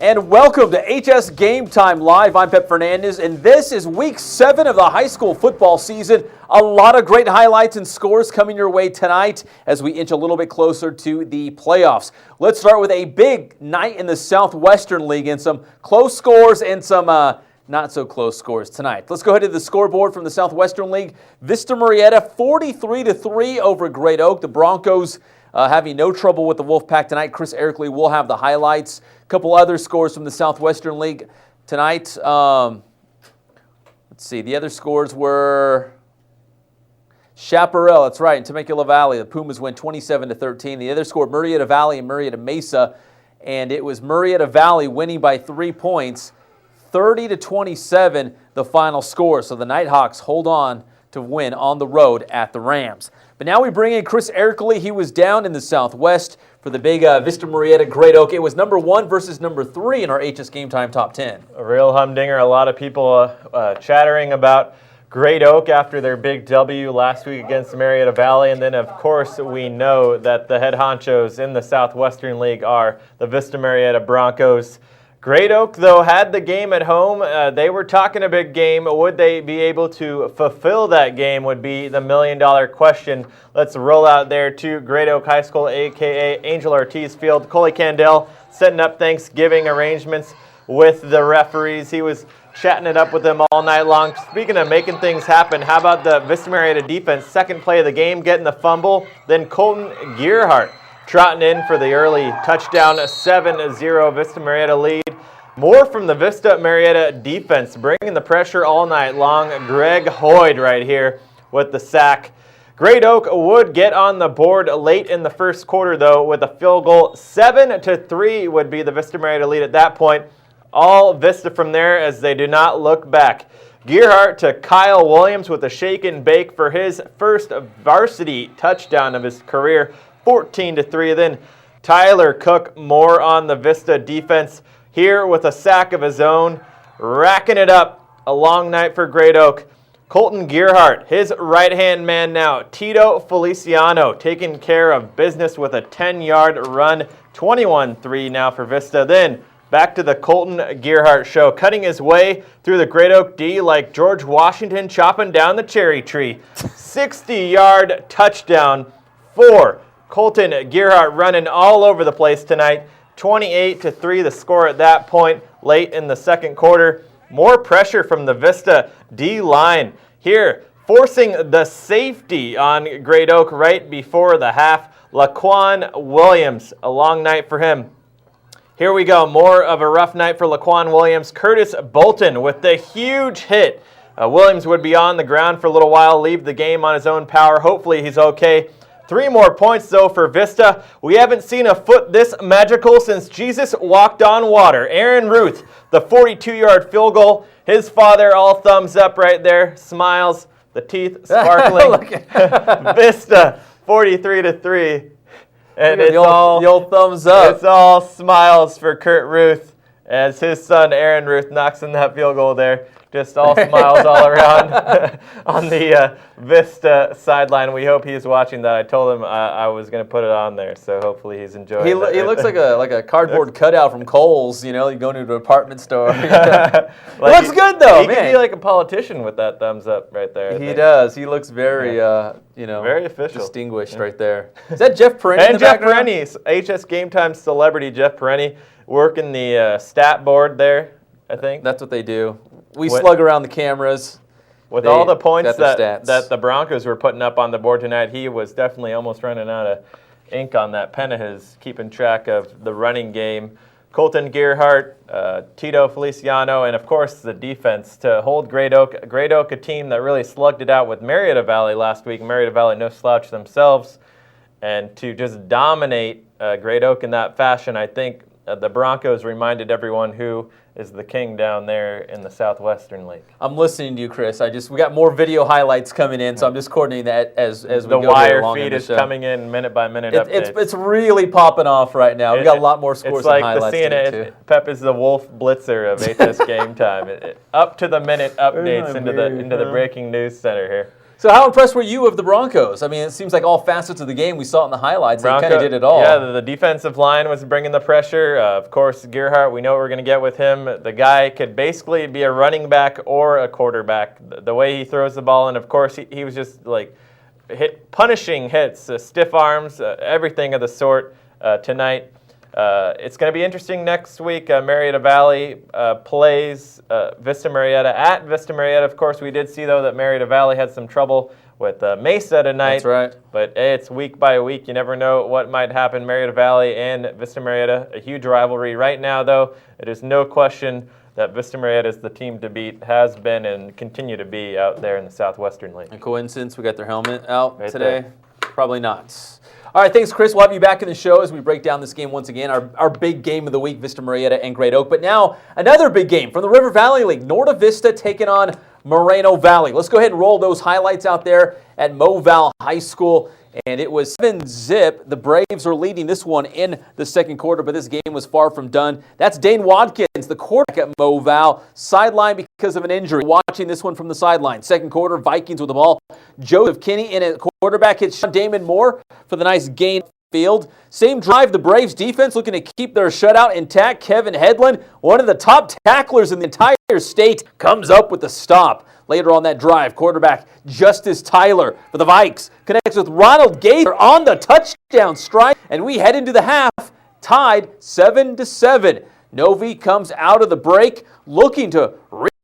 And welcome to HS Game Time Live. I'm Pep Fernandez, and this is week 7 of the high school football season. A lot of great highlights and scores coming your way tonight as we inch a little bit closer to the playoffs. Let's start with a big night in the Southwestern League and some close scores and some not so close scores tonight. Let's go ahead to the scoreboard from the Southwestern League. Vista Murrieta 43-3 over Great Oak. The Broncos having no trouble with the Wolfpack tonight. Chris Erickley will have the highlights. A couple other scores from the Southwestern League tonight. Let's see. The other scores were Chaparral, that's right, in Temecula Valley. The Pumas win 27-13. The other score, Murrieta Valley and Murrieta Mesa. And it was Murrieta Valley winning by 3 points. 30-27, the final score. So the Nighthawks hold on to win on the road at the Rams. But now we bring in Chris Erickley. He was down in the Southwest for the big Vista Murrieta Great Oak. It was number 1 versus number 3 in our HS Game Time Top 10. A real humdinger. A lot of people chattering about Great Oak after their big W last week against Murrieta Valley. And then, of course, we know that the head honchos in the Southwestern League are the Vista Murrieta Broncos. Great Oak, though, had the game at home. They were talking a big game. Would they be able to fulfill that game would be the million-dollar question. Let's roll out there to Great Oak High School, a.k.a. Angel Ortiz Field. Coley Candell setting up Thanksgiving arrangements with the referees. He was chatting it up with them all night long. Speaking of making things happen, how about the Vista Murrieta defense? Second play of the game, getting the fumble. Then Colton Gearhart trotting in for the early touchdown, a 7-0 Vista Murrieta lead. More from the Vista Murrieta defense, bringing the pressure all night long. Greg Hoyd right here with the sack. Great Oak would get on the board late in the first quarter, though, with a field goal. 7-3 would be the Vista Murrieta lead at that point. All Vista from there as they do not look back. Gearhart to Kyle Williams with a shake and bake for his first varsity touchdown of his career. 14-3. Then Tyler Cook more on the Vista defense here with a sack of his own, racking it up. A long night for Great Oak. Colton Gearhart, his right-hand man now. Tito Feliciano taking care of business with a 10-yard run. 21-3 now for Vista. Then back to the Colton Gearhart show, cutting his way through the Great Oak D like George Washington chopping down the cherry tree. 60-yard touchdown for Colton Gearhart, running all over the place tonight. 28-3 the score at that point late in the second quarter. More pressure from the Vista D-line here, forcing the safety on Great Oak right before the half. Laquan Williams, a long night for him. Here we go, more of a rough night for Laquan Williams. Curtis Bolton with the huge hit. Williams would be on the ground for a little while, leave the game on his own power. Hopefully he's okay. 3 more points, though, for Vista. We haven't seen a foot this magical since Jesus walked on water. Aaron Ruth, the 42-yard field goal. His father, all thumbs up right there, smiles, the teeth sparkling. Vista, 43-3. And it's all the old thumbs up. It's all smiles for Kurt Ruth as his son, Aaron Ruth, knocks in that field goal there. Just all smiles all around on the Vista sideline. We hope he's watching that. I told him I was going to put it on there, so hopefully he's enjoying it. He looks like a cardboard cutout from Kohl's, you know, you go to a department store. It looks good, though, man. He could be like a politician with that thumbs up right there. He does. He looks very, very official. Distinguished right there. Is that Jeff Perenni? And Jeff Perenni, HS Game Time celebrity Jeff Perenni, working the stat board there, I think. That's what they do. We slug around the cameras. With all the points that the Broncos were putting up on the board tonight, he was definitely almost running out of ink on that pen of his, keeping track of the running game. Colton Gearhart, Tito Feliciano, and, of course, the defense to hold Great Oak. Great Oak, a team that really slugged it out with Murrieta Valley last week. Murrieta Valley, no slouch themselves. And to just dominate Great Oak in that fashion, I think the Broncos reminded everyone who is the king down there in the Southwestern League. I'm listening to you, Chris. We got more video highlights coming in, so I'm just coordinating that as we go along. The wire feed is coming in minute by minute updates. It's really popping off right now. We got a lot more scores and highlights. It's like the CNN. Pep is the Wolf Blitzer of HS Game Time. Up to the minute updates into the breaking news center here. So how impressed were you of the Broncos? I mean, it seems like all facets of the game, we saw it in the highlights. They kind of did it all. Yeah, the defensive line was bringing the pressure. Of course, Gerhardt, we know what we're going to get with him. The guy could basically be a running back or a quarterback. The way he throws the ball, and of course, he was just like punishing hits, stiff arms, everything of the sort tonight. It's going to be interesting next week. Murrieta Valley plays Vista Murrieta at Vista Murrieta. Of course, we did see, though, that Murrieta Valley had some trouble with Mesa tonight. That's right. But it's week by week. You never know what might happen. Murrieta Valley and Vista Murrieta, a huge rivalry. Right now, though, it is no question that Vista Murrieta is the team to beat, has been and continue to be out there in the Southwestern League. A coincidence we got their helmet out right today? There. Probably not. All right, thanks, Chris. We'll have you back in the show as we break down this game once again. Our big game of the week, Vista Murrieta and Great Oak. But now, another big game from the River Valley League. Norta Vista taking on Moreno Valley. Let's go ahead and roll those highlights out there at Moval High School. And it was 7-0. The Braves are leading this one in the second quarter, but this game was far from done. That's Dane Watkins, the quarterback at Moval, sidelined because of an injury. Watching this one from the sideline. Second quarter, Vikings with the ball. Joseph Kinney in at quarterback hits Sean Damon Moore for the nice gain field. Same drive, the Braves defense looking to keep their shutout intact. Kevin Hedlund, one of the top tacklers in the entire state, comes up with the stop. Later on that drive, quarterback Justice Tyler for the Vikes connects with Ronald Gaither on the touchdown strike, and we head into the half tied 7-7. Novi comes out of the break looking to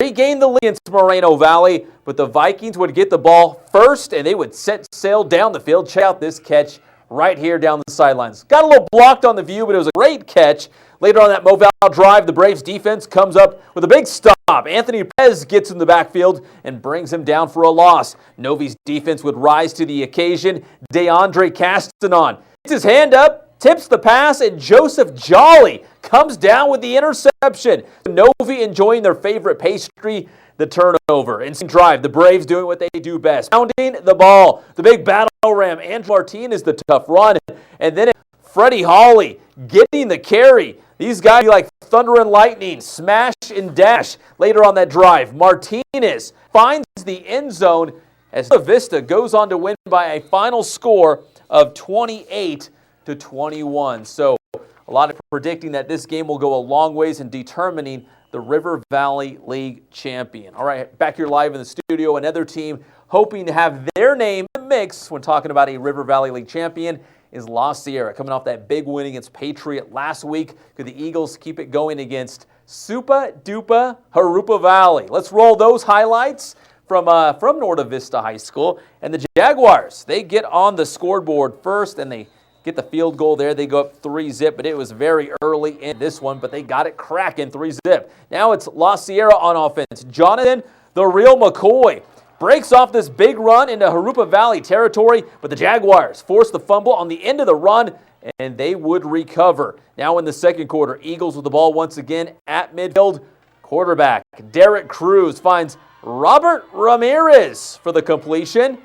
regain the lead against Moreno Valley, but the Vikings would get the ball first, and they would set sail down the field. Check out this catch right here down the sidelines. Got a little blocked on the view, but it was a great catch. Later on that Moval drive, the Braves defense comes up with a big stop. Anthony Perez gets in the backfield and brings him down for a loss. Novi's defense would rise to the occasion. DeAndre Castanon gets his hand up, tips the pass, and Joseph Jolly comes down with the interception. Novi enjoying their favorite pastry, the turnover. Instant drive, the Braves doing what they do best, pounding the ball. The big battle ram, Angelo Martinez, the tough run. And then Freddie Hawley getting the carry. These guys like thunder and lightning, smash and dash. Later on that drive, Martinez finds the end zone as Vista goes on to win by a final score of 28-21. So a lot of predicting that this game will go a long ways in determining the River Valley League champion. All right, back here live in the studio, another team hoping to have their name in the mix when talking about a River Valley League champion is La Sierra, coming off that big win against Patriot last week. Could the Eagles keep it going against Supa Dupa Jurupa Valley? Let's roll those highlights from Norta Vista High School. And the Jaguars, they get on the scoreboard first, and they get the field goal there. They go up 3-0, but it was very early in this one, but they got it cracking 3-0. Now it's La Sierra on offense. Jonathan, the real McCoy, breaks off this big run into Jurupa Valley territory, but the Jaguars force the fumble on the end of the run, and they would recover. Now in the second quarter, Eagles with the ball once again at midfield. Quarterback Derek Cruz finds Robert Ramirez for the completion.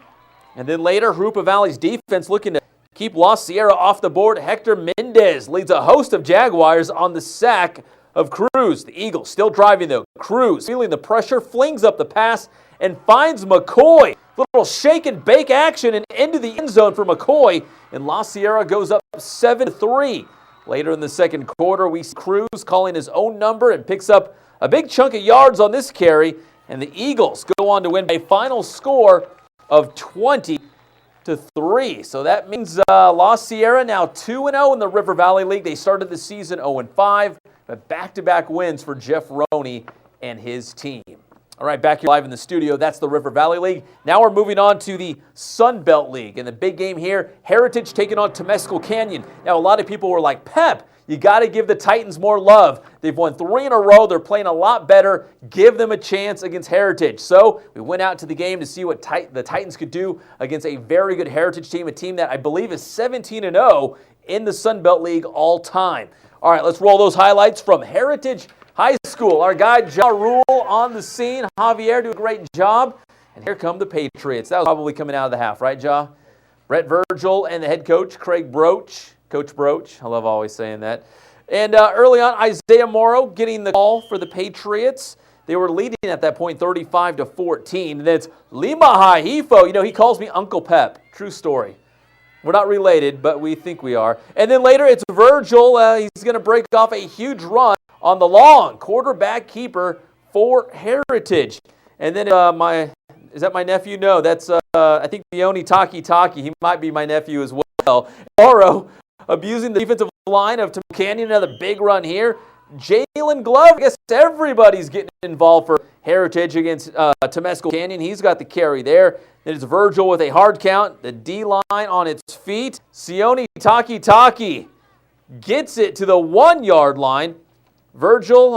And then later, Jurupa Valley's defense looking to keep La Sierra off the board. Hector Mendez leads a host of Jaguars on the sack of Cruz. The Eagles still driving though. Cruz, feeling the pressure, flings up the pass and finds McCoy. Little shake and bake action and into the end zone for McCoy. And La Sierra goes up 7-3. Later in the second quarter, we see Cruz calling his own number and picks up a big chunk of yards on this carry. And the Eagles go on to win by a final score of 20-3. So that means La Sierra now 2-0 in the River Valley League. They started the season 0-5, but back-to-back wins for Jeff Roney and his team. All right, back here live in the studio, that's the River Valley League. Now we're moving on to the Sun Belt League. And the big game here, Heritage taking on Temescal Canyon. Now, a lot of people were like, Pep, you got to give the Titans more love. They've won 3 in a row. They're playing a lot better. Give them a chance against Heritage. So we went out to the game to see what the Titans could do against a very good Heritage team, a team that I believe is 17-0 in the Sun Belt League all time. All right, let's roll those highlights from Heritage High School. Our guy, Ja Rule, on the scene. Javier, do a great job. And here come the Patriots. That was probably coming out of the half, right, Ja? Brett Virgil and the head coach, Craig Broach. Coach Broach. I love always saying that. And early on, Isaiah Morrow getting the call for the Patriots. They were leading at that point 35-14. And then it's Lima High Hefo. He calls me Uncle Pep. True story. We're not related, but we think we are. And then later it's Virgil. He's going to break off a huge run on the long quarterback keeper for Heritage. And then is that my nephew? No, that's I think Leone Taki. He might be my nephew as well. Oro abusing the defensive line of Temescal Canyon. Another big run here. Jalen Glove. I guess everybody's getting involved for Heritage against Temescal Canyon. He's got the carry there. Then it's Virgil with a hard count. The D-line on its feet. Sione Taki gets it to the 1-yard line. Virgil,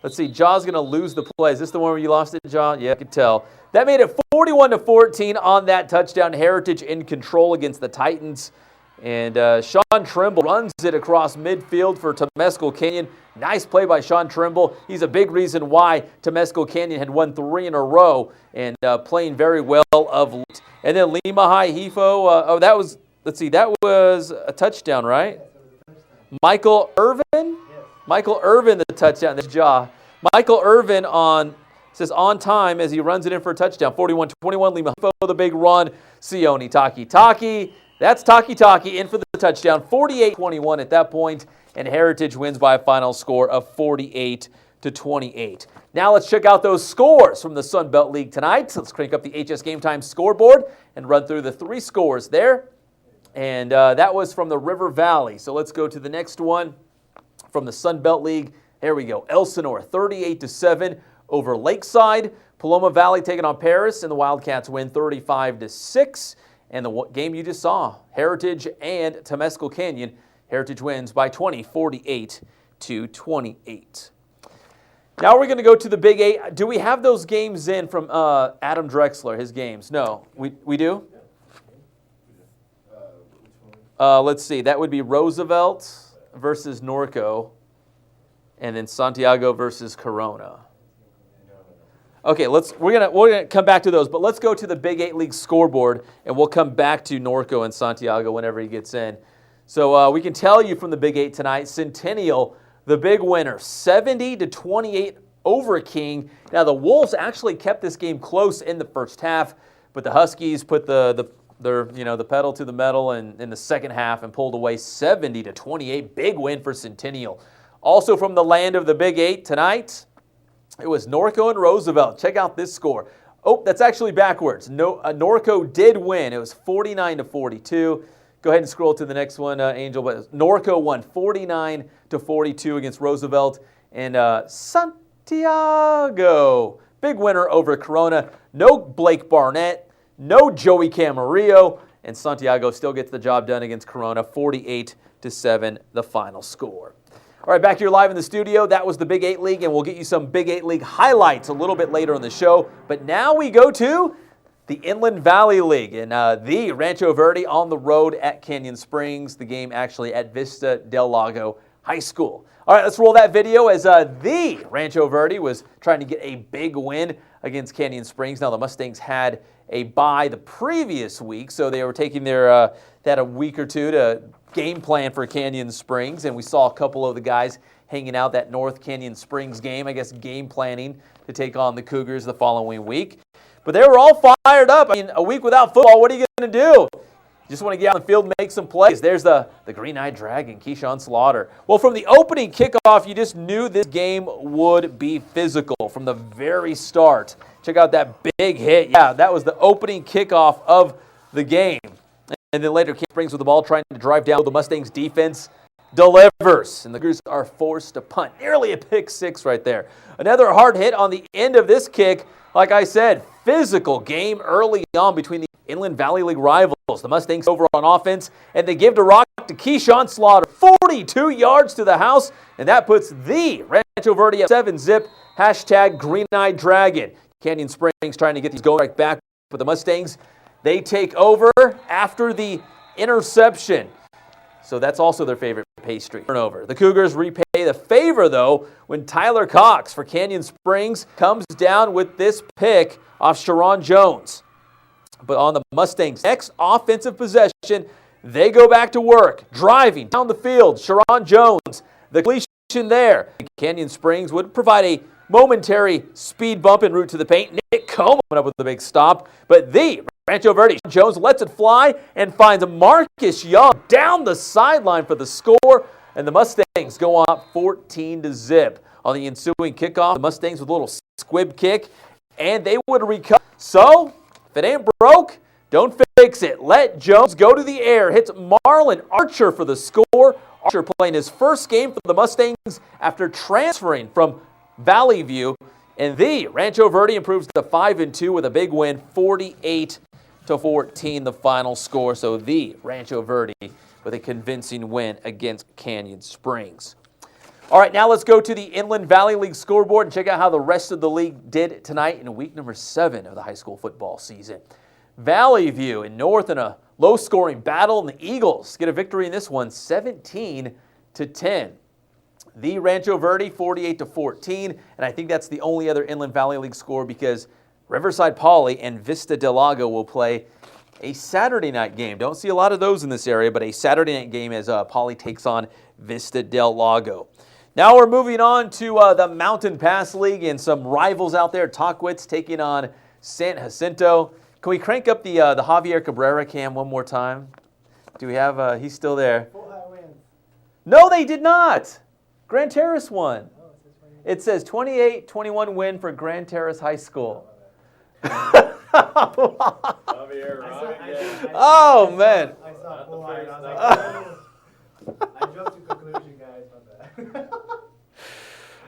let's see, Jaw's going to lose the play. Is this the one where you lost it, Jaw? Yeah, I could tell. That made it 41-14 on that touchdown. Heritage in control against the Titans. And Sean Trimble runs it across midfield for Temescal Canyon. Nice play by Sean Trimble. He's a big reason why Temescal Canyon had won 3 in a row and playing very well of late. And then Lima High Hefo. That was a touchdown, right? Michael Irvin? Yes. Michael Irvin, the touchdown. This Jaw. Michael Irvin says on time as he runs it in for a touchdown. 41-21, Lima Hefo, the big run. Sione Taki. That's Taki in for the touchdown, 48-21 at that point, and Heritage wins by a final score of 48-28. Now let's check out those scores from the Sun Belt League tonight. Let's crank up the HSGameTime scoreboard and run through the 3 scores there. And that was from the River Valley. So let's go to the next one from the Sun Belt League. There we go. Elsinore, 38-7 over Lakeside. Paloma Valley taking on Paris, and the Wildcats win 35-6. And the game you just saw, Heritage and Temescal Canyon. Heritage wins by 20, 48-28. Now we're going to go to the Big 8. Do we have those games in from Adam Drexler, his games? No. We do? Let's see. That would be Roosevelt versus Norco, and then Santiago versus Corona. Okay, we're gonna come back to those, but let's go to the Big 8 League scoreboard, and we'll come back to Norco and Santiago whenever he gets in. So we can tell you from the Big 8 tonight, Centennial, the big winner, 70-28 over King. Now the Wolves actually kept this game close in the first half, but the Huskies put the pedal to the metal in the second half and pulled away 70-28. Big win for Centennial. Also from the land of the Big 8 tonight, it was Norco and Roosevelt. Check out this score. Oh, that's actually backwards. Norco did win. It was 49-42. Go ahead and scroll to the next one, Angel. But Norco won 49-42 against Roosevelt. And Santiago, big winner over Corona. No Blake Barnett, no Joey Camarillo, and Santiago still gets the job done against Corona, 48-7, the final score. All right, back here live in the studio. That was the Big 8 League, and we'll get you some Big 8 League highlights a little bit later in the show. But now we go to the Inland Valley League and the Rancho Verde on the road at Canyon Springs. The game actually at Vista Del Lago High School. All right, let's roll that video as the Rancho Verde was trying to get a big win against Canyon Springs. Now the Mustangs had a bye the previous week, so they were taking they had a week or two to game plan for Canyon Springs, and we saw a couple of the guys hanging out that North Canyon Springs game, I guess game planning to take on the Cougars the following week. But they were all fired up. I mean, a week without football, what are you going to do? You just want to get out on the field and make some plays. There's the Green-Eyed Dragon, Keyshawn Slaughter. Well, from the opening kickoff, you just knew this game would be physical from the very start. Check out that big hit. Yeah, that was the opening kickoff of the game. And then later, Canyon Springs with the ball trying to drive down. The Mustangs defense delivers, and the Cougars are forced to punt. Nearly a pick six right there. Another hard hit on the end of this kick. Like I said, physical game early on between the Inland Valley League rivals. The Mustangs over on offense, and they give the rock to Keyshawn Slaughter. 42 yards to the house, and that puts the Rancho Verde at 7-zip. Hashtag Green-Eyed Dragon. Canyon Springs trying to get these going right back, but the Mustangs, they take over after the interception. So that's also their favorite pastry. Turnover. The Cougars repay the favor, though, when Tyler Cox for Canyon Springs comes down with this pick off Sharon Jones. But on the Mustangs' next offensive possession, they go back to work, driving down the field. Sharon Jones, the completion there. Canyon Springs would provide a momentary speed bump en route to the paint. Nick Coleman up with the big stop, but the Rancho Verde Jones lets it fly and finds Marcus Young down the sideline for the score, and the Mustangs go up 14-0. On the ensuing kickoff, the Mustangs with a little squib kick, and they would recover. So, if it ain't broke, don't fix it. Let Jones go to the air. Hits Marlon Archer for the score. Archer playing his first game for the Mustangs after transferring from Valley View. And the Rancho Verde improves to 5-2 with a big win, 48-14 the final score. So the Rancho Verde with a convincing win against Canyon Springs. All right, now let's go to the Inland Valley League scoreboard and check out how the rest of the league did tonight in week number 7 of the high school football season. Valley View and North in a low-scoring battle, and the Eagles get a victory in this one, 17-10. The Rancho Verde, 48-14, and I think that's the only other Inland Valley League score because Riverside Poly and Vista Del Lago will play a Saturday night game. Don't see a lot of those in this area, but a Saturday night game as Poly takes on Vista Del Lago. Now we're moving on to the Mountain Pass League and some rivals out there. Tahquitz taking on San Jacinto. Can we crank up the Javier Cabrera cam one more time? Do we have, he's still there. Full high wins. No, they did not. Grand Terrace won. It says 28-21 win for Grand Terrace High School. Oh, man. I saw full high. I was like, I jumped to conclusion, guys, on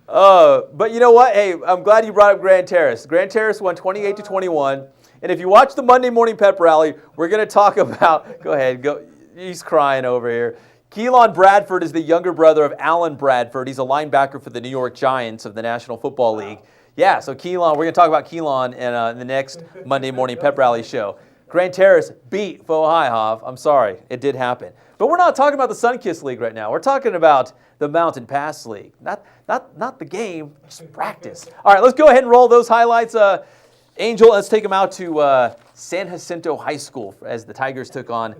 that. But you know what? Hey, I'm glad you brought up Grand Terrace. Grand Terrace won 28-21. And if you watch the Monday morning pep rally, we're going to talk about, go ahead, go. He's crying over here. Keelan Bradford is the younger brother of Alan Bradford. He's a linebacker for the New York Giants of the National Football League. Yeah, so Keelan, in the next Monday morning pep rally show. Grand Terrace beat Faux High, Hav. I'm sorry, it did happen. But we're not talking about the Sunkiss League right now. We're talking about the Mountain Pass League. Not the game, just practice. All right, let's go ahead and roll those highlights. Angel, let's take them out to San Jacinto High School as the Tigers took on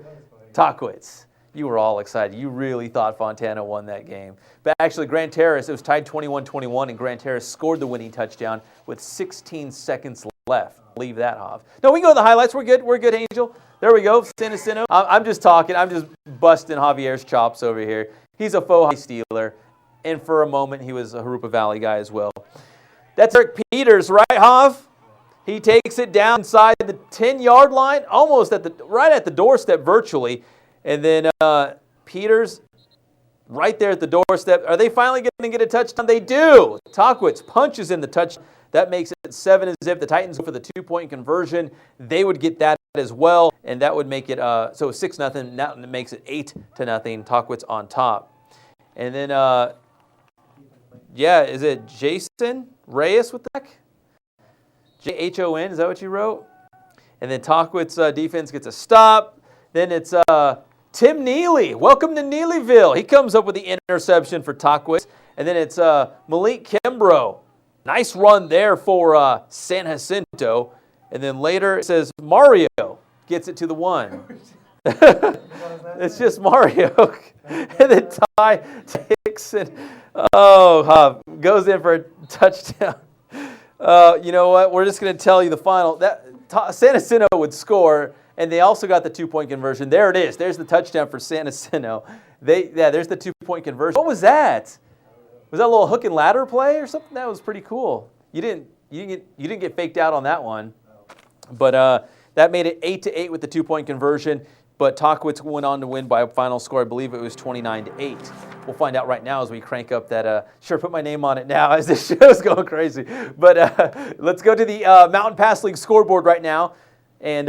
Tahquitz. You were all excited. You really thought Fontana won that game. But actually, Grand Terrace, it was tied 21-21, and Grand Terrace scored the winning touchdown with 16 seconds left. Leave that, Hav. No, we can go to the highlights. We're good. We're good, Angel. There we go. San Jacinto. I'm just talking. I'm just busting Javier's chops over here. He's a faux high stealer, and for a moment, he was a Jurupa Valley guy as well. That's Eric Peters, right, Hav? He takes it down inside the 10-yard line, almost right at the doorstep virtually. And then Peters right there at the doorstep. Are they finally going to get a touchdown? They do. Tahquitz punches in the touchdown. That makes it 7-0. The Titans go for the 2-point conversion. They would get that as well, and that would make it so 6-0. That makes it 8-0. Tahquitz on top. And then, is it Jason Reyes with that? J-H-O-N, is that what you wrote? And then Tahquitz defense gets a stop. Then it's Tim Neely. Welcome to Neelyville. He comes up with the interception for Tahquitz. And then it's Malik Kimbrough. Nice run there for San Jacinto. And then later it says Mario gets it to the 1. It's just Mario. And then Ty Dixon goes in for a touchdown. You know what? We're just going to tell you the final. San Jacinto would score, and they also got the 2-point conversion. There it is. There's the touchdown for San Jacinto. There's the 2-point conversion. What was that? Was that a little hook and ladder play or something? That was pretty cool. You didn't get faked out on that one, but that made it 8-8 with the 2-point conversion. But Tahquitz went on to win by a final score. I believe it was 29-8. We'll find out right now as we crank up that. Sure, put my name on it now as this show's going crazy. But let's go to the Mountain Pass League scoreboard right now. And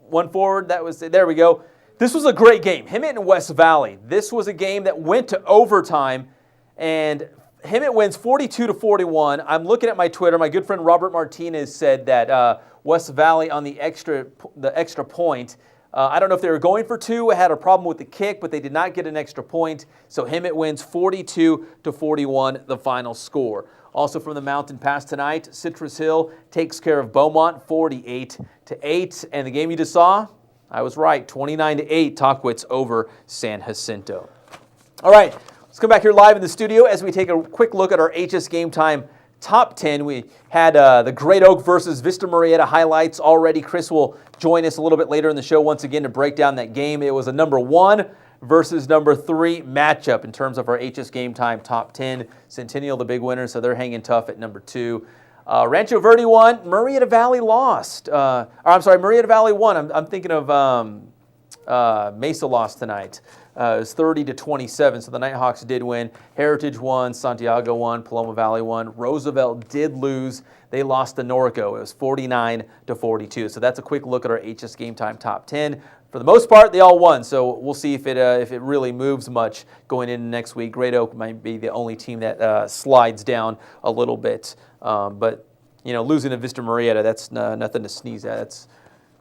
one forward, there we go. This was a great game. Hemet and West Valley. This was a game that went to overtime. And Hemet wins 42-41. I'm looking at my Twitter. My good friend Robert Martinez said that West Valley on the extra point. I don't know if they were going for 2, had a problem with the kick, but they did not get an extra point. So Hemet wins 42-41, the final score. Also from the Mountain Pass tonight, Citrus Hill takes care of Beaumont 48-8. And the game you just saw, I was right, 29-8, Tahquitz over San Jacinto. All right, let's come back here live in the studio as we take a quick look at our HS Game Time top 10. We had the Great Oak versus Vista Murrieta highlights already. Chris will join us a little bit later in the show once again to break down that game. It was a number 1 versus number 3 matchup in terms of our HSGameTime top 10. Centennial, the big winner, so they're hanging tough at number 2. Rancho Verde won. Murrieta Valley lost. Murrieta Valley won. I'm thinking of Mesa lost tonight. It was 30-27, so the Nighthawks did win. Heritage won. Santiago won. Paloma Valley won. Roosevelt did lose. They lost to Norco. It was 49-42. So that's a quick look at our HSGameTime top 10. For the most part, they all won, so we'll see if it really moves much going into next week. Great Oak might be the only team that slides down a little bit. But, losing to Vista Murrieta, that's nothing to sneeze at. That's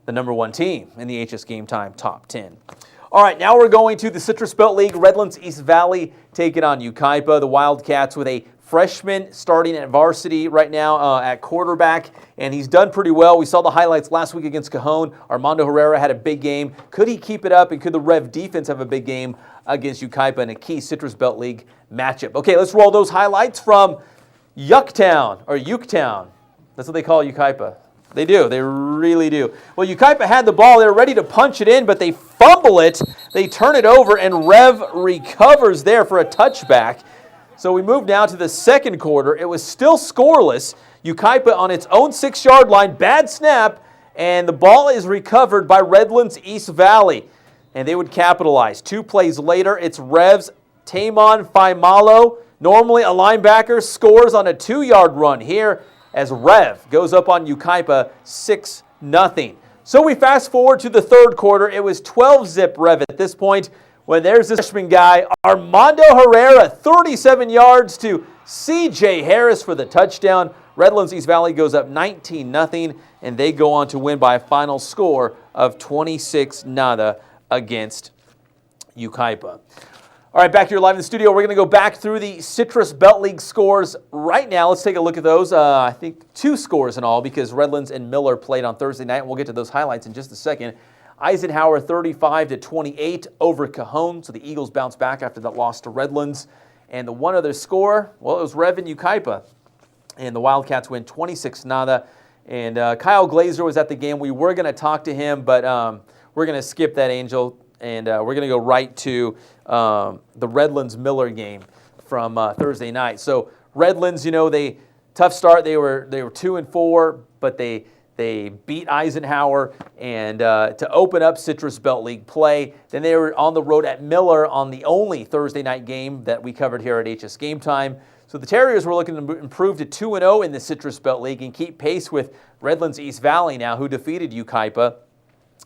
the number 1 team in the HSGameTime top 10. All right, now we're going to the Citrus Belt League. Redlands East Valley taking on Yucaipa. The Wildcats with a freshman starting at varsity right now at quarterback, and he's done pretty well. We saw the highlights last week against Cajon. Armando Herrera had a big game. Could he keep it up, and could the Rev defense have a big game against Yucaipa in a key Citrus Belt League matchup? Okay, let's roll those highlights from Yucktown. That's what they call Yucaipa. They do. They really do. Well, Yucaipa had the ball. They were ready to punch it in, but they fumble it. They turn it over, and Rev recovers there for a touchback. So we move now to the second quarter. It was still scoreless. Yucaipa on its own 6-yard line. Bad snap, and the ball is recovered by Redlands East Valley. And they would capitalize. 2 plays later, it's Rev's Taymon Faimalo. Normally a linebacker scores on a 2-yard run here as Rev goes up on Yucaipa 6-0. So we fast forward to the third quarter. It was 12-zip Rev at this point when there's this freshman guy, Armando Herrera, 37 yards to C.J. Harris for the touchdown. Redlands East Valley goes up 19-0, and they go on to win by a final score of 26-0 against Yucaipa. All right, back here live in the studio. We're going to go back through the Citrus Belt League scores right now. Let's take a look at those. I think 2 scores in all because Redlands and Miller played on Thursday night, and we'll get to those highlights in just a second. Eisenhower 35-28 over Cajon, so the Eagles bounce back after that loss to Redlands. And the one other score, well, it was Rev and Yucaipa, and the Wildcats win 26-0. And Kyle Glazer was at the game. We were going to talk to him, but we're going to skip that, Angel, and we're going to go right to the Redlands-Miller game from Thursday night. So Redlands, they tough start. They were 2-4, but they beat Eisenhower and to open up Citrus Belt League play. Then they were on the road at Miller on the only Thursday night game that we covered here at HSGameTime. So the Terriers were looking to improve to 2-0 in the Citrus Belt League and keep pace with Redlands East Valley now, who defeated Yucaipa.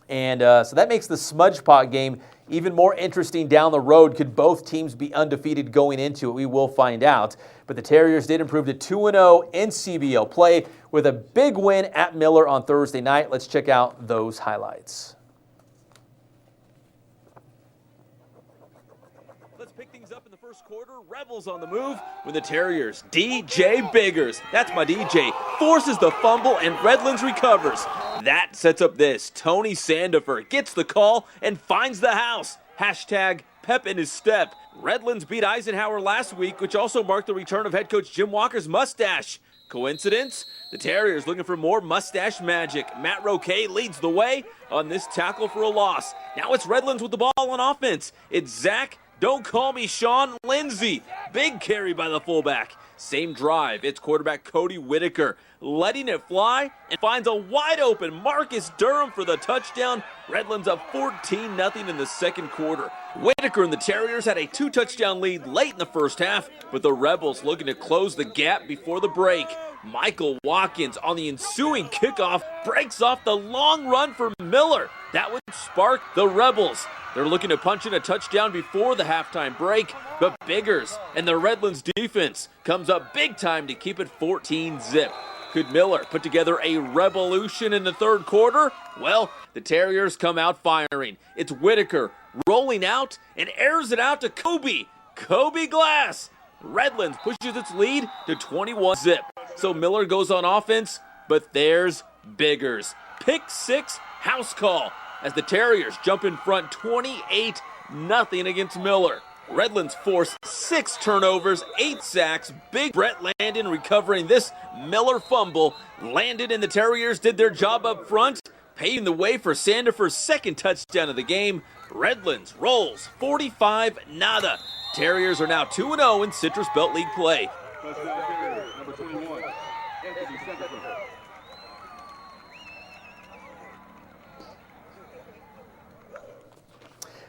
And so that makes the Smudge Pot game even more interesting down the road. Could both teams be undefeated going into it? We will find out. But the Terriers did improve to 2-0 in CBL play with a big win at Miller on Thursday night. Let's check out those highlights. Let's pick things up in the first quarter. Rebels on the move with the Terriers. DJ Biggers, that's my DJ, forces the fumble and Redlands recovers. That sets up this. Tony Sandifer gets the call and finds the house. Hashtag pep in his step. Redlands beat Eisenhower last week, which also marked the return of head coach Jim Walker's mustache. Coincidence? The Terriers looking for more mustache magic. Matt Roquet leads the way on this tackle for a loss. Now it's Redlands with the ball on offense. It's Zach, don't call me Sean, Lindsay. Big carry by the fullback. Same drive, it's quarterback Cody Whitaker letting it fly and finds a wide open Marcus Durham for the touchdown. Redlands up 14-0 in the second quarter. Whitaker and the Terriers had a 2-touchdown lead late in the first half, but the Rebels looking to close the gap before the break. Michael Watkins on the ensuing kickoff breaks off the long run for Miller. That would spark the Rebels. They're looking to punch in a touchdown before the halftime break, but Biggers and the Redlands defense comes up big time to keep it 14-zip. Could Miller put together a revolution in the third quarter? Well, the Terriers come out firing. It's Whitaker rolling out and airs it out to Kobe Glass. Redlands pushes its lead to 21-zip. So Miller goes on offense, but there's Biggers. Pick six, house call, as the Terriers jump in front 28-0 against Miller. Redlands forced 6 turnovers, 8 sacks. Big Brett Landon recovering this Miller fumble. Landon and the Terriers did their job up front, paving the way for Sandifer's second touchdown of the game. Redlands rolls 45-0. Terriers are now 2-0 in Citrus Belt League play. Number 21, Anthony Sandifer.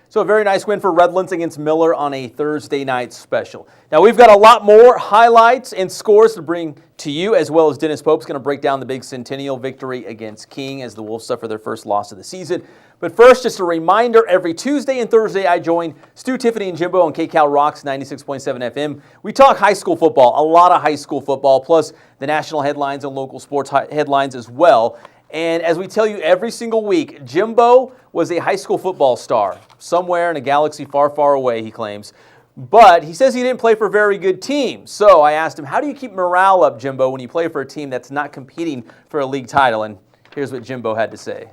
So a very nice win for Redlands against Miller on a Thursday night special. Now we've got a lot more highlights and scores to bring to you, as well as Dennis Pope's going to break down the big Centennial victory against King as the Wolves suffer their first loss of the season. But first, just a reminder, every Tuesday and Thursday I join Stu, Tiffany, and Jimbo on KCal Rocks 96.7 FM. We talk high school football, a lot of high school football, plus the national headlines and local sports headlines as well. And as we tell you every single week, Jimbo was a high school football star somewhere in a galaxy far, far away, he claims. But he says he didn't play for a very good team. So I asked him, how do you keep morale up, Jimbo, when you play for a team that's not competing for a league title? And here's what Jimbo had to say.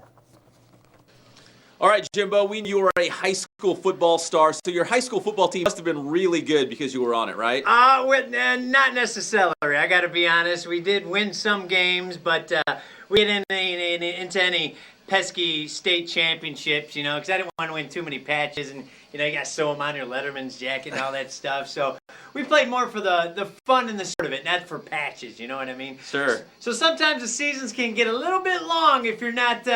All right, Jimbo, we knew you were a high school football star, so your high school football team must have been really good because you were on it, right? Not necessarily. I got to be honest. We did win some games, but we didn't into any pesky state championships, because I didn't want to win too many patches, and you got to sew them on your Letterman's jacket and all that stuff. So we played more for the fun and the sort of it, not for patches. You know what I mean? Sure. So sometimes the seasons can get a little bit long if you're not,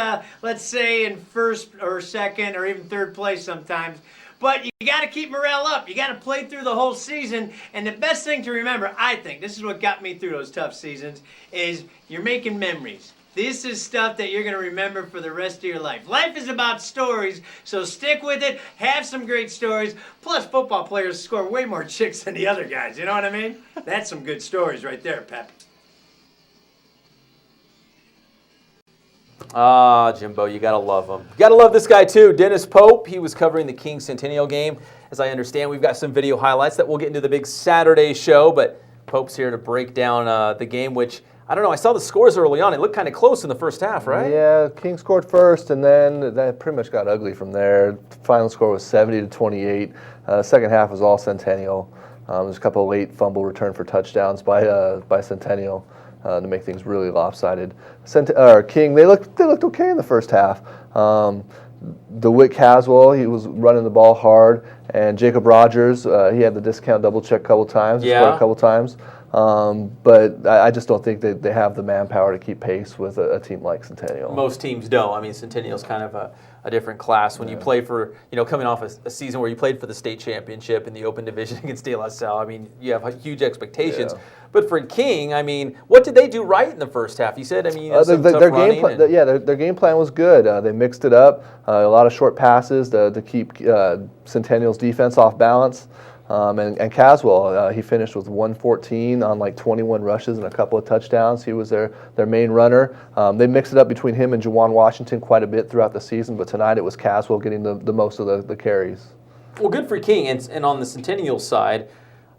let's say, in first or second or even third place sometimes. But you got to keep morale up. You got to play through the whole season. And the best thing to remember, I think, this is what got me through those tough seasons, is you're making memories. This is stuff that you're going to remember for the rest of your life. Life is about stories, so stick with it. Have some great stories. Plus, football players score way more chicks than the other guys. You know what I mean? That's some good stories right there, Pep. Ah, Jimbo, you got to love him. You got to love this guy, too. Dennis Pope, he was covering the King Centennial game. As I understand, we've got some video highlights that we'll get into the big Saturday show, but Pope's here to break down the game, which, I don't know, I saw the scores early on. It looked kind of close in the first half, right? Yeah, King scored first, and then that pretty much got ugly from there. Final score was 70-28. Second half was all Centennial. There's a couple of late fumble return for touchdowns by Centennial to make things really lopsided. King, they looked okay in the first half. DeWitt Caswell, he was running the ball hard, and Jacob Rogers, he had the discount double check a couple times, scored a couple times. But I just don't think they have the manpower to keep pace with a team like Centennial. Most teams don't. I mean, Centennial's kind of a different class. When you play for, coming off a season where you played for the state championship in the open division against De La Salle, I mean, you have huge expectations. Yeah. But for King, I mean, what did they do right in the first half? You said, I mean, their game plan was good. They mixed it up, a lot of short passes to keep Centennial's defense off balance. And Caswell, he finished with 114 on like 21 rushes and a couple of touchdowns. He was their main runner. They mixed it up between him and Juwan Washington quite a bit throughout the season, but tonight it was Caswell getting the most of the carries. Well, good for King. And on the Centennial side,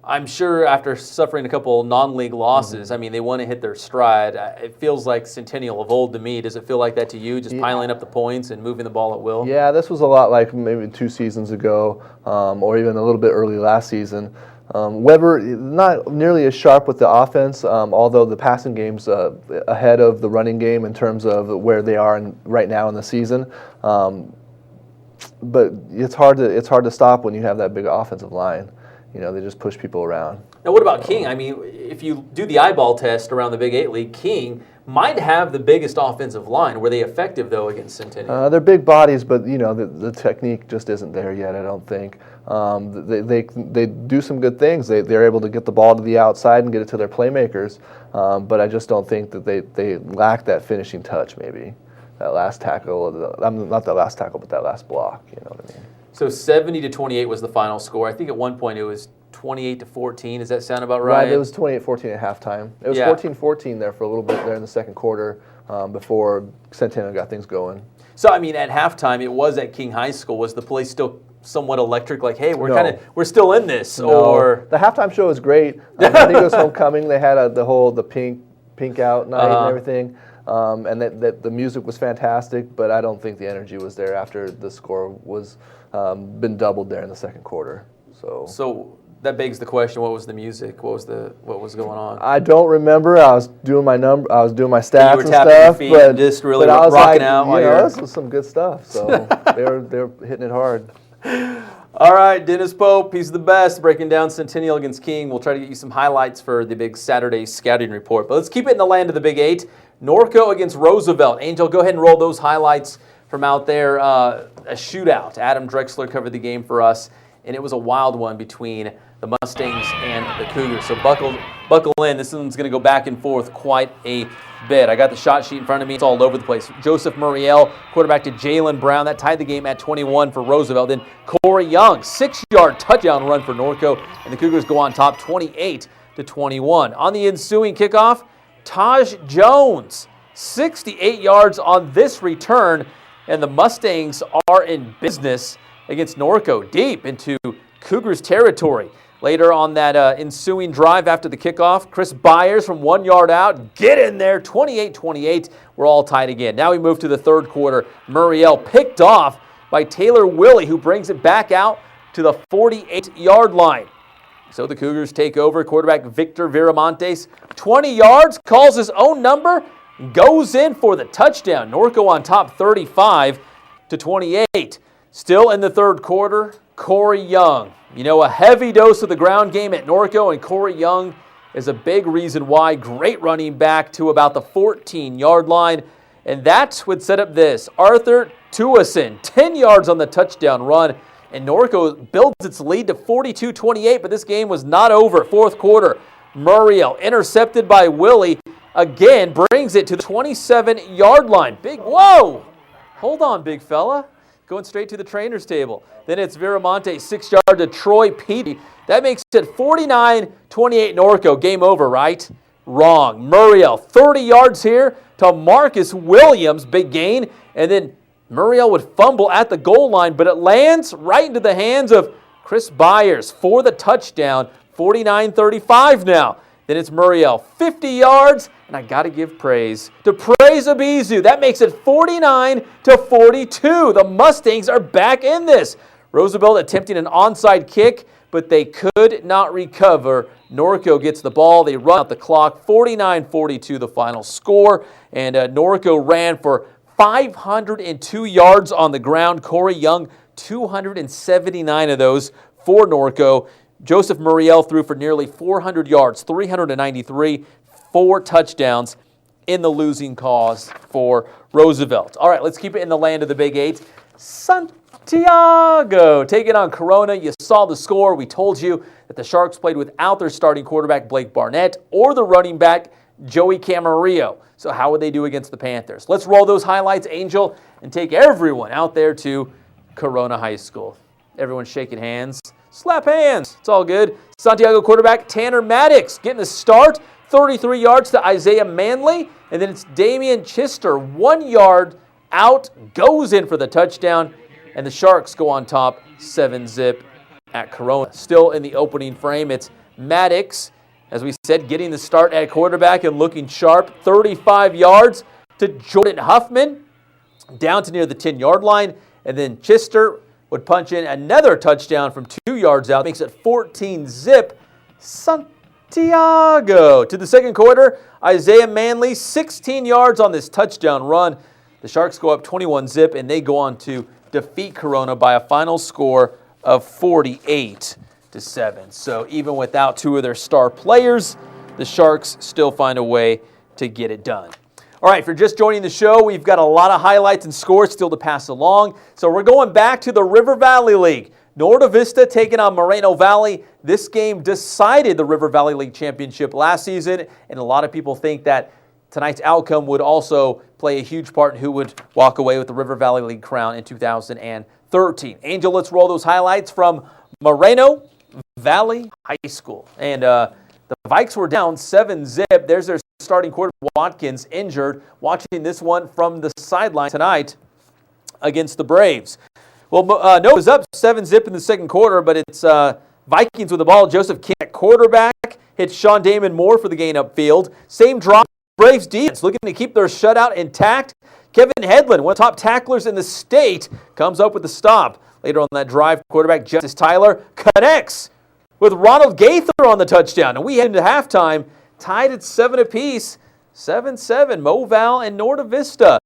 I'm sure after suffering a couple non-league losses, I mean, they want to hit their stride. It feels like Centennial of old to me. Does it feel like that to you, just piling up the points and moving the ball at will? Yeah, this was a lot like maybe 2 seasons ago or even a little bit early last season. Weber, not nearly as sharp with the offense, although the passing game's ahead of the running game in terms of where they are right now in the season. But it's hard to stop when you have that big offensive line. They just push people around. Now, what about King? I mean, if you do the eyeball test around the Big 8 League, King might have the biggest offensive line. Were they effective, though, against Centennial? They're big bodies, but, the technique just isn't there yet, I don't think. They do some good things. They're able to get the ball to the outside and get it to their playmakers, but I just don't think that they lack that finishing touch, maybe. That last tackle, not that last tackle, but that last block, you know what I mean? So 70-28 was the final score. I think at one point it was 28-14. Does that sound about right? Right, it was 28-14 at halftime. It was 14-14 there for a little bit there in the second quarter before Centennial got things going. So, I mean, at halftime, it was at King High School. Was the place still somewhat electric? Like, hey, we're still in this? No. Or the halftime show was great. I think it was homecoming. They had the pink out night and everything. And that the music was fantastic, but I don't think the energy was there after the score was been doubled there in the second quarter. So that begs the question: what was the music? What was going on? I don't remember. I was doing my stats you were and tapping stuff, your feet but and just really but I was rocking like, out while you know, you're. this was some good stuff. So they're hitting it hard. All right, Dennis Pope, he's the best, breaking down Centennial against King. We'll try to get you some highlights for the big Saturday scouting report. But let's keep it in the land of the Big Eight. Norco against Roosevelt. Angel, go ahead and roll those highlights from out there. A shootout. Adam Drexler covered the game for us, and it was a wild one between the Mustangs and the Cougars. So buckle in. This one's going to go back and forth quite a bit. I got the shot sheet in front of me. It's all over the place. Joseph Murrieta, quarterback to Jalen Brown. That tied the game at 21 for Roosevelt. Then Corey Young, 6-yard touchdown run for Norco, and the Cougars go on top 28-21. On the ensuing kickoff, Taj Jones, 68 yards on this return, and the Mustangs are in business against Norco, deep into Cougars territory. Later on that ensuing drive after the kickoff, Chris Byers from 1 yard out, get in there, 28-28. We're all tied again. Now we move to the third quarter. Murrieta picked off by Taylor Willie, who brings it back out to the 48-yard line. So the Cougars take over. Quarterback Victor Viramontes, 20 yards, calls his own number, goes in for the touchdown. Norco on top 35-28. Still in the third quarter, Corey Young. You know, a heavy dose of the ground game at Norco, and Corey Young is a big reason why. Great running back to about the 14-yard line. And that would set up this. Arthur Tuason, 10 yards on the touchdown run. And Norco builds its lead to 42-28, but this game was not over. Fourth quarter, Murrieta, intercepted by Willie, again brings it to the 27-yard line. Whoa! Hold on, big fella. Going straight to the trainer's table. Then it's Viramonte, 6-yard to Troy Petey. That makes it 49-28 Norco. Game over, right? Wrong. Murrieta, 30 yards here to Marcus Williams. Big gain. And then Murrieta would fumble at the goal line, but it lands right into the hands of Chris Byers for the touchdown. 49-35 now. Then it's Murrieta, 50 yards, and I got to give praise to Praise Abizu. That makes it 49-42. The Mustangs are back in this. Roosevelt attempting an onside kick, but they could not recover. Norco gets the ball. They run out the clock. 49-42 the final score, and Norco ran for 502 yards on the ground. Corey Young, 279 of those for Norco. Joseph Murrieta threw for nearly 400 yards, 393, 4 touchdowns in the losing cause for Roosevelt. All right, let's keep it in the land of the Big Eight. Santiago taking on Corona. You saw the score. We told you that the Sharks played without their starting quarterback, Blake Barnett, or the running back, Joey Camarillo. So how would they do against the Panthers? Let's roll those highlights, Angel, and take everyone out there to Corona High School. Everyone's shaking hands. Slap hands. It's all good. Santiago quarterback Tanner Maddox getting the start. 33 yards to Isaiah Manley. And then it's Damian Chister. 1 yard out. Goes in for the touchdown. And the Sharks go on top 7-zip at Corona. Still in the opening frame, it's Maddox, as we said, getting the start at quarterback and looking sharp. 35 yards to Jordan Huffman. Down to near the 10-yard line. And then Chister would punch in another touchdown from 2 yards out. Makes it 14-zip. Santiago. To the second quarter, Isaiah Manley, 16 yards on this touchdown run. The Sharks go up 21-zip, and they go on to defeat Corona by a final score of 48-7. So even without 2 of their star players, the Sharks still find a way to get it done. All right, if you're just joining the show, we've got a lot of highlights and scores still to pass along. So we're going back to the River Valley League. Norte Vista taking on Moreno Valley. This game decided the River Valley League championship last season, and a lot of people think that tonight's outcome would also play a huge part in who would walk away with the River Valley League crown in 2013. Angel, let's roll those highlights from Moreno Valley High School. And the Vikes were down 7-zip. There's their starting quarterback, Watkins, injured. Watching this one from the sideline tonight against the Braves. Well, Nova was up 7-zip in the second quarter, but it's Vikings with the ball. Joseph King at quarterback. Hits Sean Damon Moore for the gain upfield. Same drop. Braves defense looking to keep their shutout intact. Kevin Hedlund, one of the top tacklers in the state, comes up with the stop. Later on that drive, quarterback Justice Tyler connects with Ronald Gaither on the touchdown. And we head into halftime, tied at 7 apiece, 7-7, Moval and Norte Vista.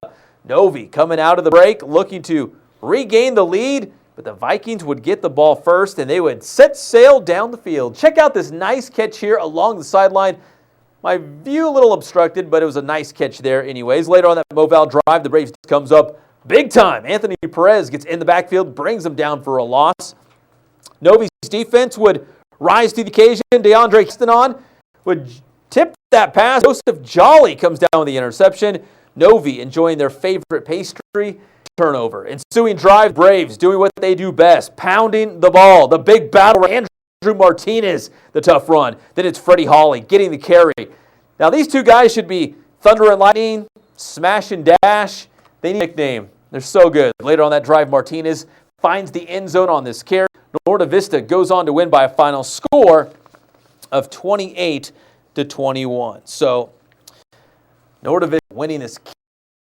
Novi coming out of the break, looking to regain the lead, but the Vikings would get the ball first, and they would set sail down the field. Check out this nice catch here along the sideline. My view a little obstructed, but it was a nice catch there anyways. Later on that Moval drive, the Braves comes up big time. Anthony Perez gets in the backfield, brings them down for a loss. Novi's defense would rise to the occasion. DeAndre Kistanon would tip that pass. Joseph Jolly comes down with the interception. Novi enjoying their favorite pastry, turnover. Ensuing drive, Braves doing what they do best, pounding the ball. The big battle, Andrew Martinez, the tough run. Then it's Freddie Hawley getting the carry. Now these two guys should be Thunder and Lightning, Smash and Dash. They need a nickname. They're so good. Later on that drive, Martinez finds the end zone on this carry. Norte Vista goes on to win by a final score of 28-21. So Norte Vista winning this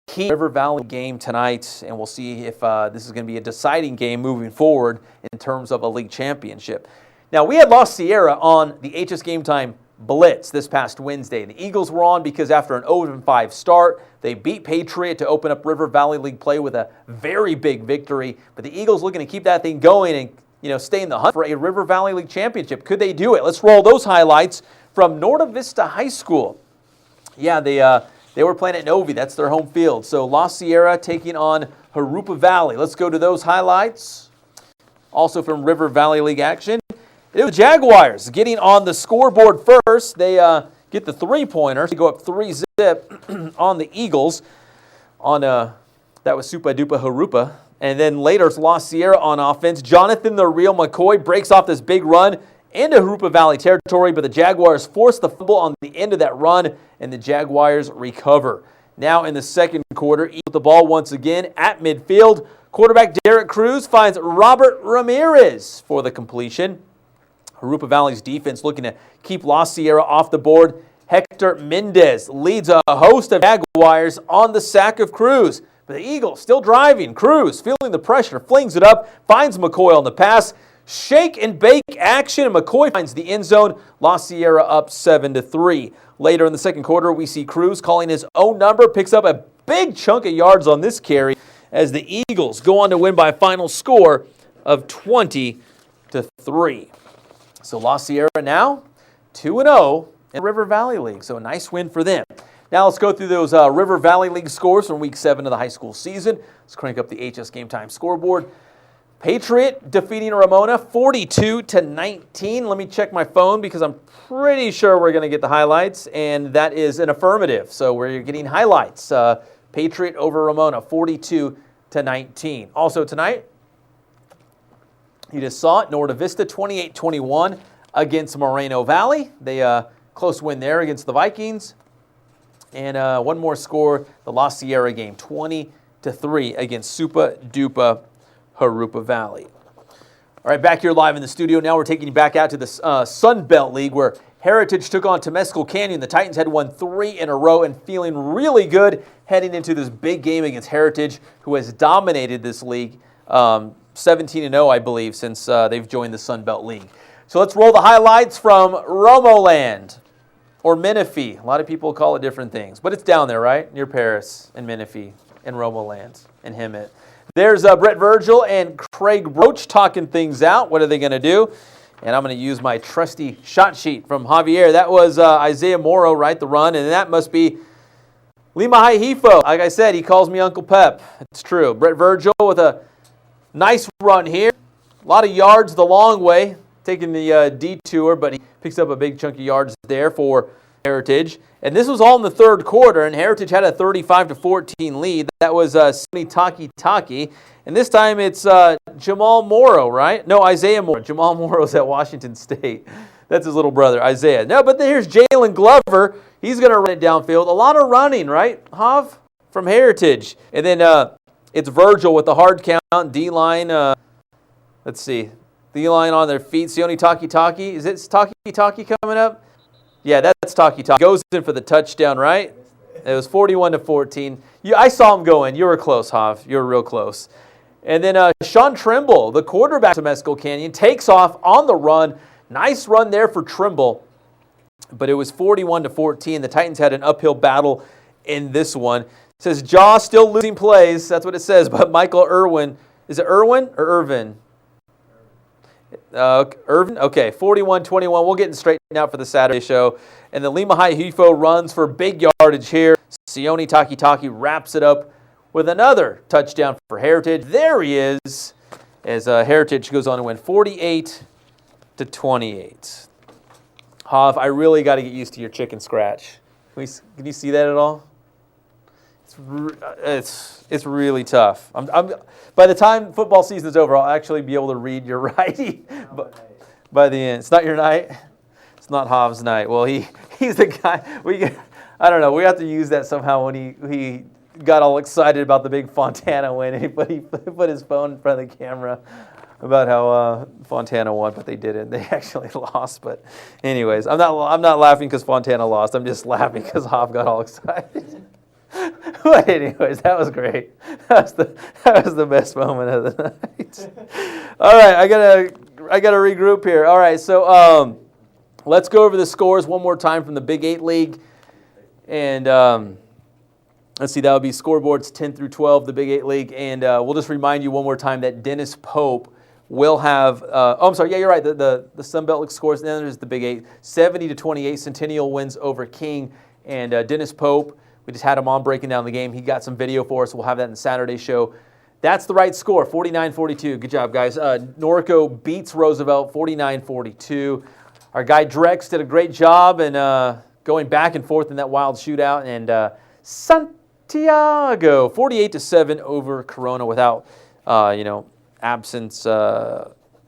key River Valley game tonight, and we'll see if this is going to be a deciding game moving forward in terms of a league championship. Now, we had La Sierra on the HSGameTime Blitz this past Wednesday. The Eagles were on because after an 0-5 start, they beat Patriot to open up River Valley League play with a very big victory. But the Eagles looking to keep that thing going and stay in the hunt for a River Valley League championship. Could they do it? Let's roll those highlights from Norte Vista High School. Yeah, they were playing at Novi. That's their home field. So La Sierra taking on Jurupa Valley. Let's go to those highlights. Also from River Valley League action. It was the Jaguars getting on the scoreboard first. They get the three-pointer. They go up 3-zip on the Eagles. That was Supa Dupa Jurupa. And then later it's La Sierra on offense. Jonathan the Real McCoy breaks off this big run into Jurupa Valley territory, but the Jaguars force the fumble on the end of that run, and the Jaguars recover. Now in the second quarter, with the ball once again at midfield. Quarterback Derek Cruz finds Robert Ramirez for the completion. Jurupa Valley's defense looking to keep La Sierra off the board. Hector Mendez leads a host of Jaguars on the sack of Cruz. But the Eagles still driving. Cruz feeling the pressure, flings it up, finds McCoy on the pass. Shake and bake action, and McCoy finds the end zone. La Sierra up 7-3. Later in the second quarter, we see Cruz calling his own number, picks up a big chunk of yards on this carry as the Eagles go on to win by a final score of 20-3. So La Sierra now 2-0 in River Valley League. So a nice win for them. Now let's go through those River Valley League scores from Week 7 of the high school season. Let's crank up the HSGameTime scoreboard. Patriot defeating Ramona 42-19. Let me check my phone because I'm pretty sure we're going to get the highlights, and that is an affirmative. So we're getting highlights. Patriot over Ramona 42-19. Also tonight, you just saw it, Norte Vista 28-21 against Moreno Valley. They close win there against the Vikings. And one more score, the La Sierra game, 20-3 against Supa Dupa Jurupa Valley. All right, back here live in the studio. Now we're taking you back out to the Sun Belt League where Heritage took on Temescal Canyon. The Titans had won 3 in a row and feeling really good heading into this big game against Heritage, who has dominated this league 17-0, I believe, since they've joined the Sun Belt League. So let's roll the highlights from Romoland, or Menifee. A lot of people call it different things, but it's down there, right? Near Paris and Menifee and Romoland and Hemet. There's Brett Virgil and Craig Broach talking things out. What are they going to do? And I'm going to use my trusty shot sheet from Javier. That was Isaiah Morrow, right, the run, and that must be Lima Haihifo. Like I said, he calls me Uncle Pep. It's true. Brett Virgil with a nice run here. A lot of yards the long way, taking the detour, but he picks up a big chunk of yards there for Heritage. And this was all in the third quarter, and Heritage had a 35-14 lead. That was Sonny Taki. And this time it's Jamal Morrow, right? No, Isaiah Morrow. Jamal Morrow's at Washington State. That's his little brother, Isaiah. No, but here's Jalen Glover. He's going to run it downfield. A lot of running, right, Hav? From Heritage. And then it's Virgil with the hard count. D-line, let's see. D-line on their feet. Sione Taki. Is it Taki coming up? Yeah, that's Taki. Goes in for the touchdown, right? It was 41-14. I saw him going. You were close, Hav. You were real close. And then Sean Trimble, the quarterback of Mescal Canyon, takes off on the run. Nice run there for Trimble, but it was 41-14. The Titans had an uphill battle in this one. It says Jaw still losing plays. That's what it says, but Michael Irwin. Is it Irwin or Irvin? Irvin? Okay, 41-21. We'll get it straightened out for the Saturday show. And the Lima High Hefo runs for big yardage here. Sione Takitaki wraps it up with another touchdown for Heritage. There he is, as Heritage goes on to win 48-28. Hav, I really got to get used to your chicken scratch. Can you see that at all? It's really tough. By the time football season is over, I'll actually be able to read your writing. By the end, it's not your night. It's not Hav's night. Well, he's the guy. I don't know. We have to use that somehow when he got all excited about the big Fontana win. He put his phone in front of the camera about how Fontana won, but they didn't. They actually lost. But anyways, I'm not laughing because Fontana lost. I'm just laughing because Hav got all excited. But anyways, that was great. That was the best moment of the night. All right, I gotta regroup here. All right, so let's go over the scores one more time from the Big 8 League, and let's see, that would be scoreboards 10 through 12, the Big 8 League, and we'll just remind you one more time that Dennis Pope will have. I'm sorry. Yeah, you're right. The Sun Belt League scores. And then there's the Big 8, 70-28. Centennial wins over King, and Dennis Pope. We just had him on breaking down the game. He got some video for us. We'll have that in the Saturday show. That's the right score, 49-42. Good job, guys. Norco beats Roosevelt, 49-42. Our guy Drex did a great job and going back and forth in that wild shootout. And Santiago, 48-7 over Corona without, absence,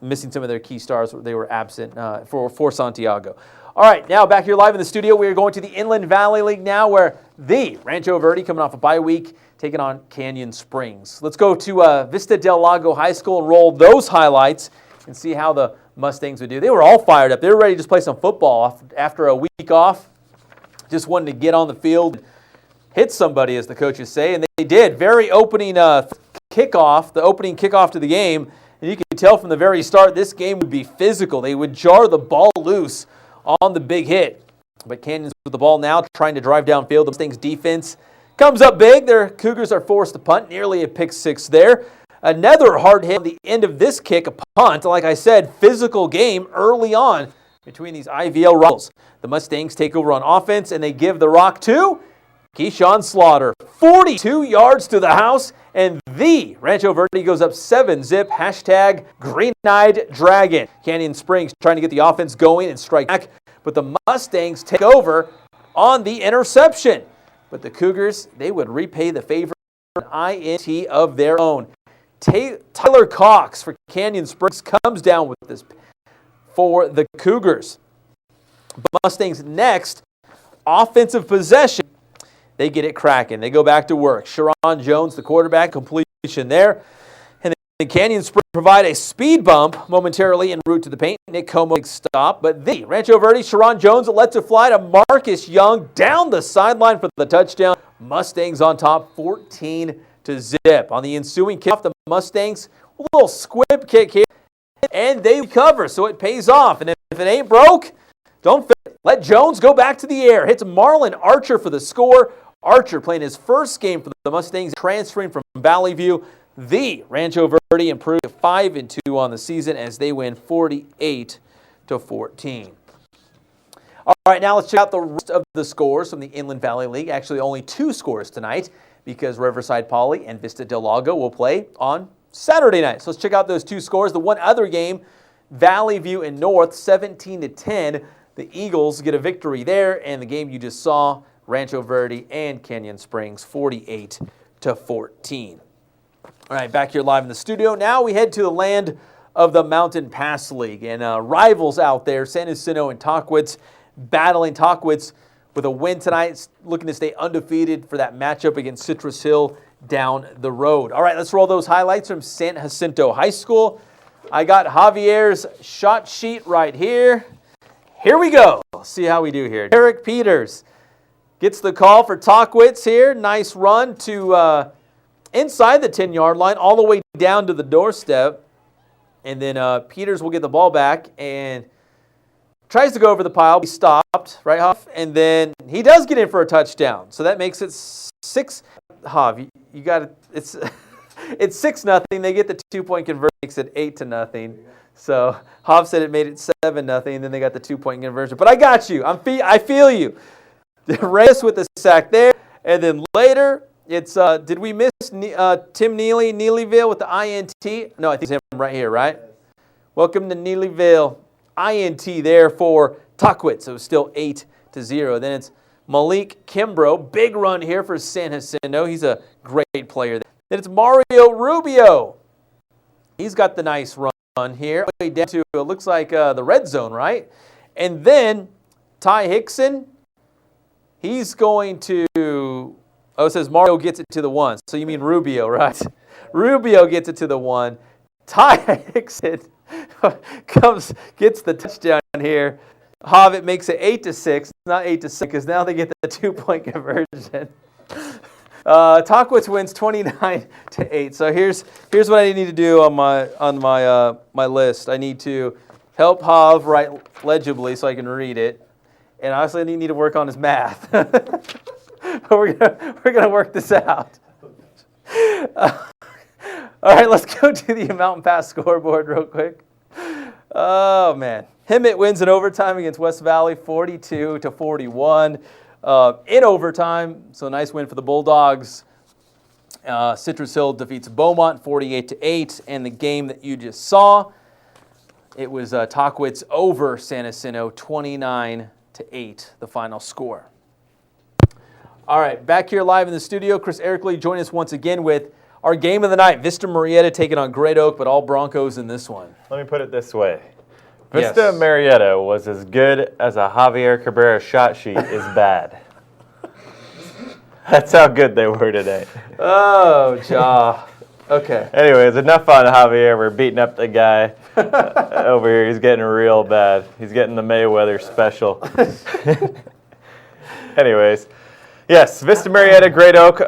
missing some of their key stars. They were absent for Santiago. All right, now back here live in the studio, we are going to the Inland Valley League now, where the Rancho Verde, coming off a bye week, taking on Canyon Springs. Let's go to Vista del Lago High School and roll those highlights and see how the Mustangs would do. They were all fired up. They were ready to just play some football after a week off. Just wanted to get on the field, hit somebody, as the coaches say, and they did. Very opening kickoff, the opening kickoff to the game, and you could tell from the very start this game would be physical. They would jar the ball loose on the big hit. But Canyons with the ball now, trying to drive downfield. The Mustangs defense comes up big. Their Cougars are forced to punt. Nearly a pick six there. Another hard hit on the end of this kick, a punt. Like I said, physical game early on between these IVL rivals. The Mustangs take over on offense, and they give the rock to Keyshawn Slaughter. 42 yards to the house, and the Rancho Verde goes up 7-zip. Hashtag Green-Eyed Dragon. Canyon Springs trying to get the offense going and strike back, but the Mustangs take over on the interception. But the Cougars, they would repay the favor with an INT of their own. Tyler Cox for Canyon Springs comes down with this for the Cougars. Mustangs next, offensive possession. They get it cracking. They go back to work. Sharon Jones, the quarterback, completion there. And then Canyon Springs provide a speed bump momentarily en route to the paint. Nick Como stop. But the Rancho Verde, Sharon Jones lets it fly to Marcus Young down the sideline for the touchdown. Mustangs on top, 14-zip. On the ensuing kickoff, the Mustangs, a little squib kick here. And they cover, so it pays off. And if it ain't broke, don't fit. Let Jones go back to the air. Hits Marlon Archer for the score. Archer playing his first game for the Mustangs, transferring from Valley View. The Rancho Verde improved to 5-2 on the season as they win 48-14. All right, now let's check out the rest of the scores from the Inland Valley League. Actually, only 2 scores tonight because Riverside Poly and Vista del Lago will play on Saturday night. So let's check out those 2 scores. The one other game, Valley View and North, 17-10. The Eagles get a victory there, and the game you just saw, Rancho Verde and Canyon Springs, 48-14. All right, back here live in the studio. Now we head to the land of the Mountain Pass League, and rivals out there, San Jacinto and Tahquitz, battling. Tahquitz with a win tonight, looking to stay undefeated for that matchup against Citrus Hill down the road. All right, let's roll those highlights from San Jacinto High School. I got Javier's shot sheet right here. Here we go. Let's see how we do here. Derek Peters gets the call for Tahquitz here. Nice run to inside the 10-yard line, all the way down to the doorstep. And then Peters will get the ball back and tries to go over the pile. He stopped, right, Hoff? And then he does get in for a touchdown. So that makes it 6. Hoff, you got it. It's 6-0. They get the 2-point conversion. Makes it 8-0. So Hoff said it made it 7-0. And then they got the 2-point conversion. But I got you. I feel you. Reyes with the sack there. And then later, it's did we miss Tim Neelyville with the INT? No, I think it's him right here, right? Welcome to Neelyville. INT there for Tuckwitz. So it's still 8-0. Then it's Malik Kimbrough. Big run here for San Jacinto. He's a great player. Then it's Mario Rubio. He's got the nice run here. Way down to, it looks like the red zone, right? And then Ty Hickson. He's going to, it says Mario gets it to the 1. So you mean Rubio, right? Rubio gets it to the 1. Ty Hickson gets the touchdown here. Hovitt makes it 8-6, not 8-6, because now they get the 2-point conversion. Tuckwitz wins 29-8. So here's what I need to do on my list. I need to help Hov write legibly so I can read it. And honestly, I need to work on his math. We're gonna work this out. All right, let's go to the Mountain Pass scoreboard real quick. Oh man, Hemet wins in overtime against West Valley, 42-41. In overtime, so nice win for the Bulldogs. Citrus Hill defeats Beaumont, 48-8. And the game that you just saw, it was Tuckwitz over San Jacinto, 29-8, the final score. All right, back here live in the studio, Chris Erickley joining us once again with our game of the night. Vista Murrieta taking on Great Oak, but all Broncos in this one. Let me put it this way. Vista Murrieta was as good as a Javier Cabrera shot sheet is bad. That's how good they were today. Oh, Ja. Okay. Anyways, enough on Javier. We're beating up the guy over here. He's getting real bad. He's getting the Mayweather special. Anyways, yes, Vista Murrieta, Great Oak.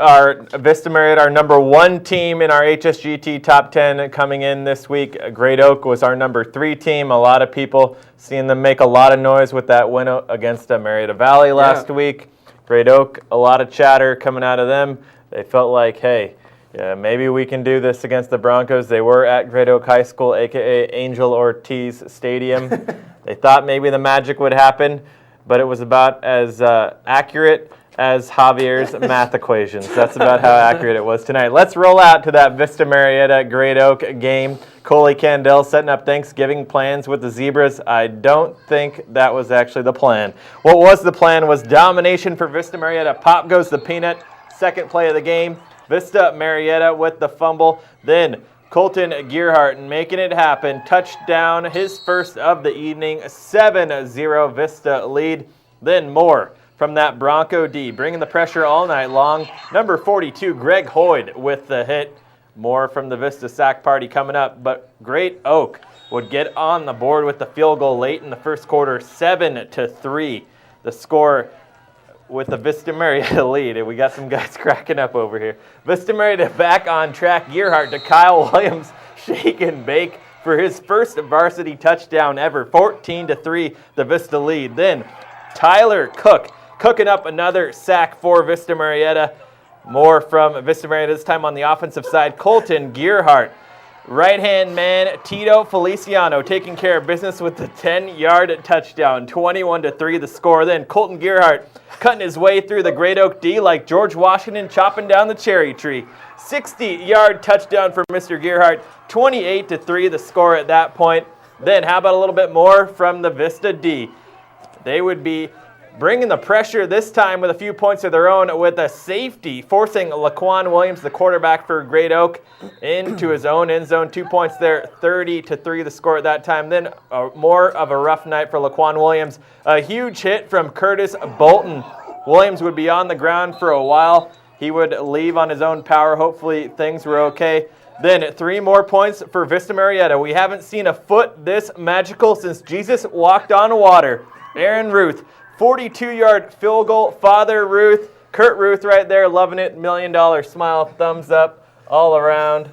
Vista Murrieta, our number 1 team in our HSGT top 10 coming in this week. Great Oak was our number 3 team. A lot of people seeing them make a lot of noise with that win against Marietta Valley last week. Great Oak, a lot of chatter coming out of them. They felt like, hey, yeah, maybe we can do this against the Broncos. They were at Great Oak High School, a.k.a. Angel Ortiz Stadium. They thought maybe the magic would happen, but it was about as accurate as Javier's math equations. That's about how accurate it was tonight. Let's roll out to that Vista Murrieta Great Oak game. Coley Candell setting up Thanksgiving plans with the Zebras. I don't think that was actually the plan. What was the plan was domination for Vista Murrieta. Pop goes the peanut. Second play of the game. Vista Murrieta with the fumble. Then Colton Gearhart making it happen. Touchdown, his first of the evening. 7-0 Vista lead. Then more from that Bronco D, bringing the pressure all night long. Number 42, Greg Hoyd with the hit. More from the Vista sack party coming up, but Great Oak would get on the board with the field goal late in the first quarter, 7-3. The score with the Vista Murrieta lead. And we got some guys cracking up over here. Vista Murrieta back on track. Gearhart to Kyle Williams, shake and bake for his first varsity touchdown ever. 14-3, the Vista lead. Then Tyler Cook cooking up another sack for Vista Murrieta. More from Vista Murrieta, this time on the offensive side. Colton Gearhart, right-hand man Tito Feliciano taking care of business with the 10-yard touchdown. 21-3 the score. Then Colton Gearhart cutting his way through the Great Oak D like George Washington chopping down the cherry tree. 60-yard touchdown for Mr. Gearhart. 28-3 the score at that point. Then how about a little bit more from the Vista D? They would be bringing the pressure this time with a few points of their own with a safety, forcing Laquan Williams, the quarterback for Great Oak, into his own end zone. 2 points there, 30-3 the score at that time. Then more of a rough night for Laquan Williams. A huge hit from Curtis Bolton. Williams would be on the ground for a while. He would leave on his own power. Hopefully things were okay. Then 3 more points for Vista Murrieta. We haven't seen a foot this magical since Jesus walked on water. Aaron Ruth, 42-yard field goal. Father Ruth, Kurt Ruth right there, loving it. $1 million smile, thumbs up. all around.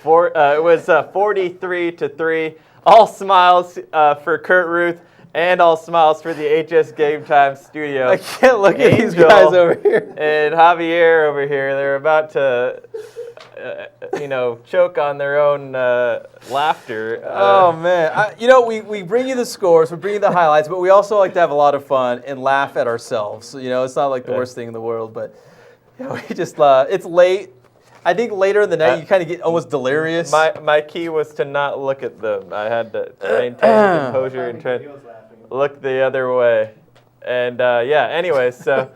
It was 43-3. All smiles for Kurt Ruth and all smiles for the HSGameTime studio. I can't look at these guys over here. And Javier over here. They're about to, choke on their own laughter. Oh, man. We bring you the scores, we bring you the highlights, but we also like to have a lot of fun and laugh at ourselves. It's not like the worst thing in the world, but we just, it's late. I think later in the night you kind of get almost delirious. My key was to not look at them. I had to maintain composure and try to look the other way. And anyways, so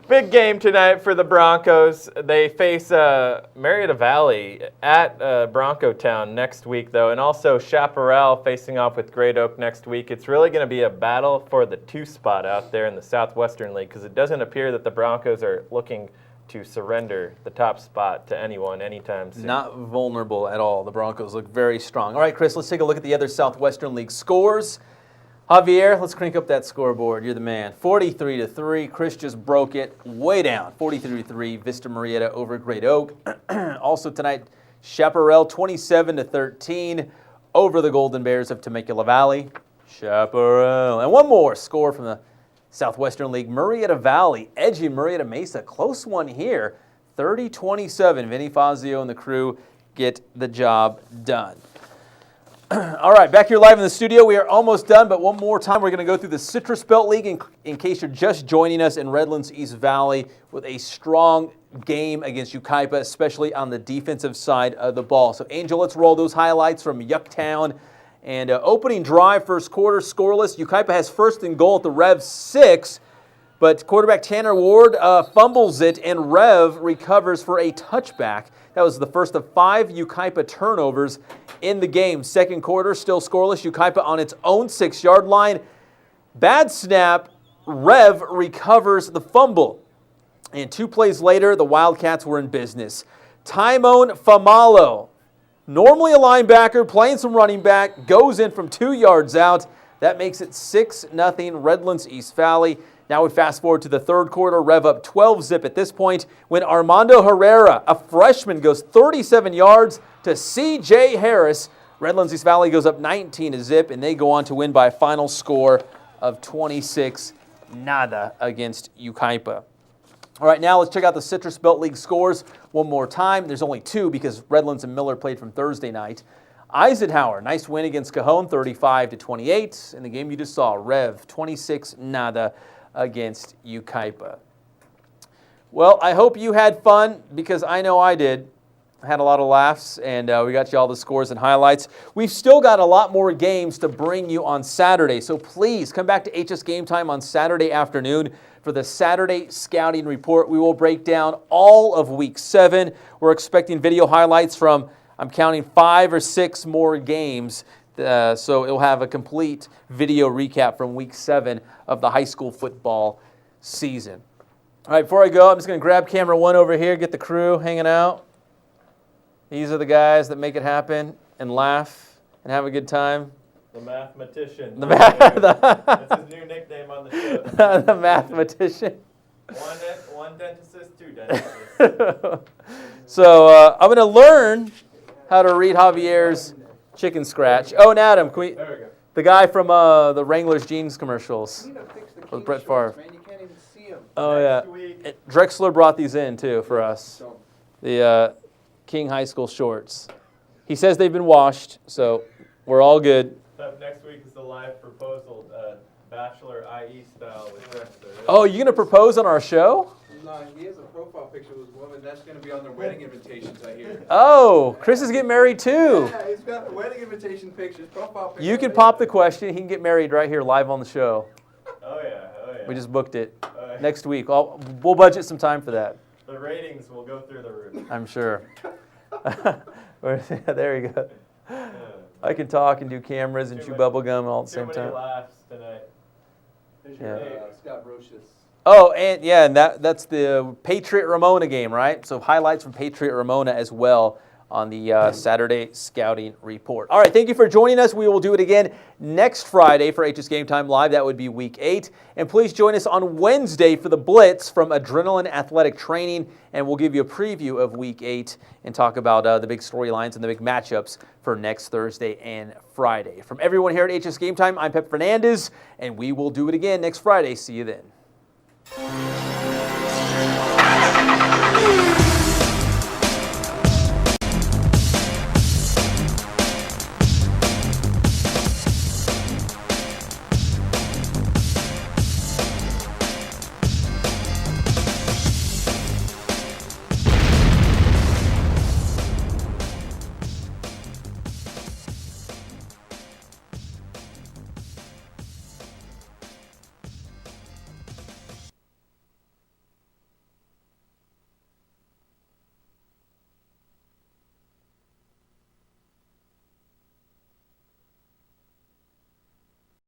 big game tonight for the Broncos. They face Murrieta Valley at Bronco Town next week, though, and also Chaparral facing off with Great Oak next week. It's really going to be a battle for the 2 spot out there in the Southwestern League because it doesn't appear that the Broncos are looking to surrender the top spot to anyone anytime soon. Not vulnerable at all. The Broncos look very strong. All right, Chris, let's take a look at the other Southwestern League scores. Javier, let's crank up that scoreboard. You're the man. 43-3. Chris just broke it way down. 43-3. Vista Murrieta over Great Oak. Also tonight, Chaparral 27-13 over the Golden Bears of Temecula Valley. Chaparral. And one more score from the Southwestern League, Murrieta Valley, edging Murrieta Mesa. Close one here, 30-27. Vinny Fazio and the crew get the job done. All right, back here live in the studio. We are almost done, but one more time we're going to go through the Citrus Belt League in case you're just joining us in Redlands East Valley with a strong game against Yucaipa, especially on the defensive side of the ball. So, Angel, let's roll those highlights from Yucktown. And opening drive, first quarter, scoreless. Yucaipa has first and goal at the Rev 6, but quarterback Tanner Ward fumbles it, and Rev recovers for a touchback. That was the first of 5 Yucaipa turnovers in the game. Second quarter, still scoreless. Yucaipa on its own 6-yard line. Bad snap. Rev recovers the fumble. And 2 plays later, the Wildcats were in business. Timon Famalo, normally a linebacker, playing some running back, goes in from 2 yards out. That makes it 6-0 Redlands East Valley. Now we fast forward to the third quarter, Rev up 12-zip at this point when Armando Herrera, a freshman, goes 37 yards to C.J. Harris. Redlands East Valley goes up 19-zip, and they go on to win by a final score of 26-0 against Yucaipa. All right, now let's check out the Citrus Belt League scores one more time. There's only 2 because Redlands and Miller played from Thursday night. Eisenhower, nice win against Cajon, 35-28. In the game you just saw, Rev, 26-0 against Yucaipa. Well, I hope you had fun because I know I did. I had a lot of laughs, and we got you all the scores and highlights. We've still got a lot more games to bring you on Saturday, so please come back to HSGameTime on Saturday afternoon for the Saturday Scouting Report. We will break down all of Week 7. We're expecting video highlights from, I'm counting 5 or 6 more games, so it'll have a complete video recap from Week 7 of the high school football season. All right, before I go, I'm just going to grab camera 1 over here, get the crew hanging out. These are the guys that make it happen and laugh and have a good time. The mathematician. That's his new nickname on the show. The mathematician. One dentist, 2 dentists. So I'm going to learn how to read Javier's chicken scratch. Oh, and Adam, can we? There we go. The guy from the Wranglers jeans commercials with Brett Favre. Man, you can't even see them. Oh yeah. Drexler brought these in too for us. The King High School shorts. He says they've been washed, so we're all good. Next week is the live proposal, Bachelor IE style with Drexler. Oh, you gonna propose on our show? No, he has a profile picture with a woman. That's going to be on their wedding invitations, I hear. Oh, Chris is getting married too. Yeah, he's got the wedding invitation pictures, profile picture. You can pop the question. He can get married right here live on the show. Oh yeah. We just booked it. Next week. We'll budget some time for that. The ratings will go through the roof. I'm sure. There you go. I can talk and do cameras and chew bubble gum all at the same time. Too many laughs tonight. Scott Brocious. Oh, and that's the Patriot Ramona game, right? So highlights from Patriot Ramona as well on the Saturday Scouting Report. All right, thank you for joining us. We will do it again next Friday for HS Game Time Live. That would be Week 8. And please join us on Wednesday for the Blitz from Adrenaline Athletic Training, and we'll give you a preview of Week 8 and talk about the big storylines and the big matchups for next Thursday and Friday. From everyone here at HS Game Time, I'm Pep Fernandez, and we will do it again next Friday. See you then.